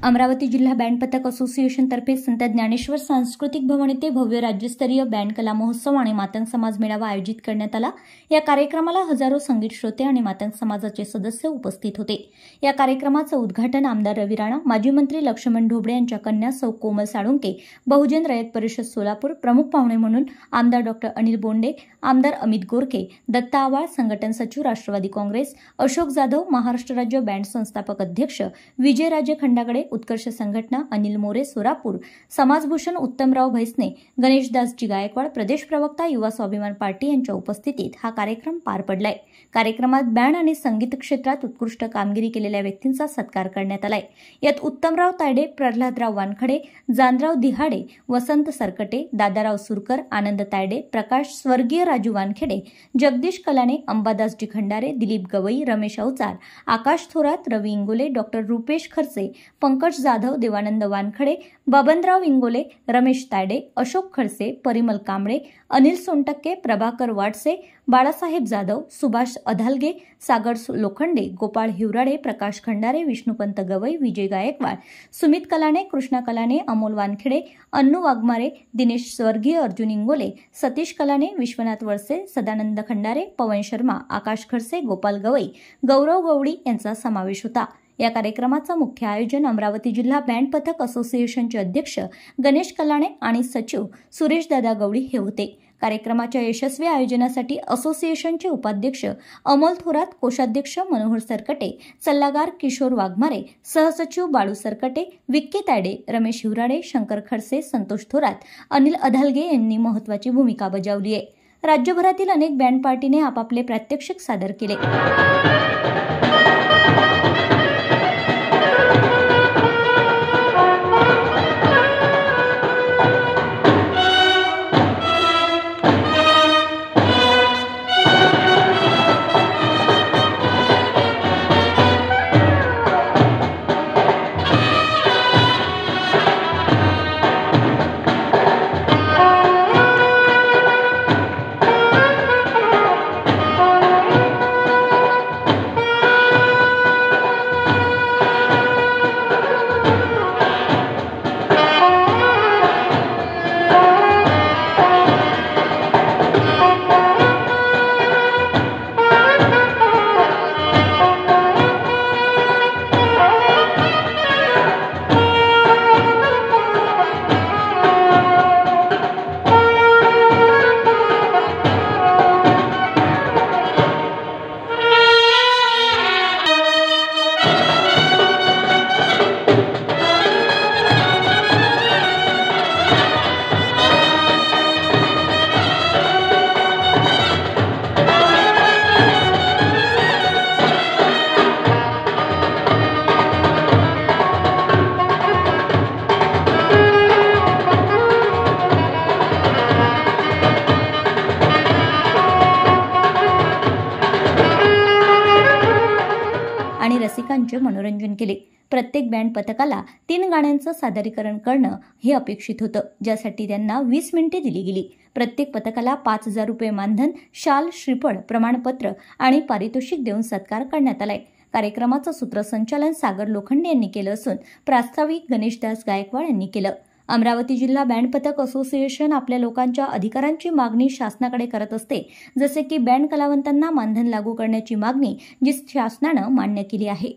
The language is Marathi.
अमरावती जिल्हा बँड पथक असोसिएशनतर्फे संत ज्ञानेश्वर सांस्कृतिक भवन येथे भव्य राज्यस्तरीय बँड कला महोत्सव आणि मातंग समाज मेळावा आयोजित करण्यात आला। या कार्यक्रमाला हजारो संगीत श्रोते आणि मातंग समाजाचे सदस्य उपस्थित होते। या कार्यक्रमाचं उद्घाटन आमदार रवी राणा, माजी मंत्री लक्ष्मण ढोबळे यांच्या कन्या सौ कोमल साळुंके, बहुजन रयत परिषद सोलापूर प्रमुख पाहुणे म्हणून आमदार डॉ. अनिल बोंडे, आमदार अमित गोरखे, दत्ता आवाळ, संघटन सचिव राष्ट्रवादी काँग्रेस, अशोक जाधव, महाराष्ट्र राज्य बँड संस्थापक अध्यक्ष विजयराजे खंडागडे, उत्कर्ष संघटना अनिल मोरे सोलापूर, समाजभूषण उत्तमराव भैसने, गणेशदासजी गायकवाड, प्रदेश प्रवक्ता युवा स्वाभिमान पार्टी यांच्या उपस्थितीत हा कार्यक्रम पार पडलाय। कार्यक्रमात बँड आणि संगीत क्षेत्रात उत्कृष्ट कामगिरी केलेल्या व्यक्तींचा सत्कार करण्यात आलाय। यात उत्तमराव तायडे, प्रल्हादराव वानखडे, जानराव दिहाडे, वसंत सरकटे, दादाराव सुरकर, आनंद तायडे, प्रकाश स्वर्गीय राजू वानखेडे, जगदीश कलाने, अंबादासजी खंडारे, दिलीप गवई, रमेश अवचार, आकाश थोरात, रवी इंगोले, डॉ. रुपेश खर्चे, पंकज जाधव, देवानंद वानखडे, बबनराव इंगोले, रमेश तायडे, अशोक खडसे, परिमल कांबळे, अनिल सोनटक्के, प्रभाकर वाटसे, बाळासाहेब जाधव, सुभाष अधालगे, सागर लोखंडे, गोपाळ हिवराडे, प्रकाश खंडारे, विष्णुपंत गवई, विजय गायकवाड, सुमित कलाने, कृष्णा कलाने, अमोल वानखेडे, अन्नू वाघमारे, दिनेश स्वर्गीय अर्जुन इंगोले, सतीश कलाने, विश्वनाथ वळसे, सदानंद खंडारे, पवन शर्मा, आकाश खडसे, गोपाल गवई, गौरव गवडी यांचा समावेश होता। या कार्यक्रमाचं मुख्य आयोजन अमरावती जिल्हा बँड पथक असोसिएशनचे अध्यक्ष गणेश कलाणे आणि सचिव सुरेशदादा गवडी हे होते। कार्यक्रमाच्या यशस्वी आयोजनासाठी असोसिएशनचे उपाध्यक्ष अमोल थोरात, कोषाध्यक्ष मनोहर सरकटे, सल्लागार किशोर वाघमारे, सहसचिव बाळू सरकटे, विक्की तायडे, रमेश हिवराडे, शंकर खडसे, संतोष थोरात, अनिल अधालगे यांनी महत्त्वाची भूमिका बजावली आहे। राज्यभरातील अनेक बँड पार्टीने आपापले प्रात्यक्षिक सादर केले। आणि रसिकांचे मनोरंजन केले। प्रत्येक बँड पथकाला 3 गाण्यांचं सादरीकरण करणं हे अपेक्षित होतं, ज्यासाठी त्यांना 20 मिनिटे दिली गेली। प्रत्येक पथकाला 5,000 रुपये मानधन, शाल, श्रीफळ, प्रमाणपत्र आणि पारितोषिक देऊन सत्कार करण्यात आलाय। कार्यक्रमाचं सूत्रसंचालन सागर लोखंडे यांनी केलं असून प्रास्ताविक गणेशदास गायकवाड यांनी केलं। अमरावती जिल्हा बँड पथक असोसिएशन आपल्या लोकांच्या अधिकारांची मागणी शासनाकडे करत असते, जसे की बँड कलावंतांना मानधन लागू करण्याची मागणी जी शासनानं मान्य केली आहे।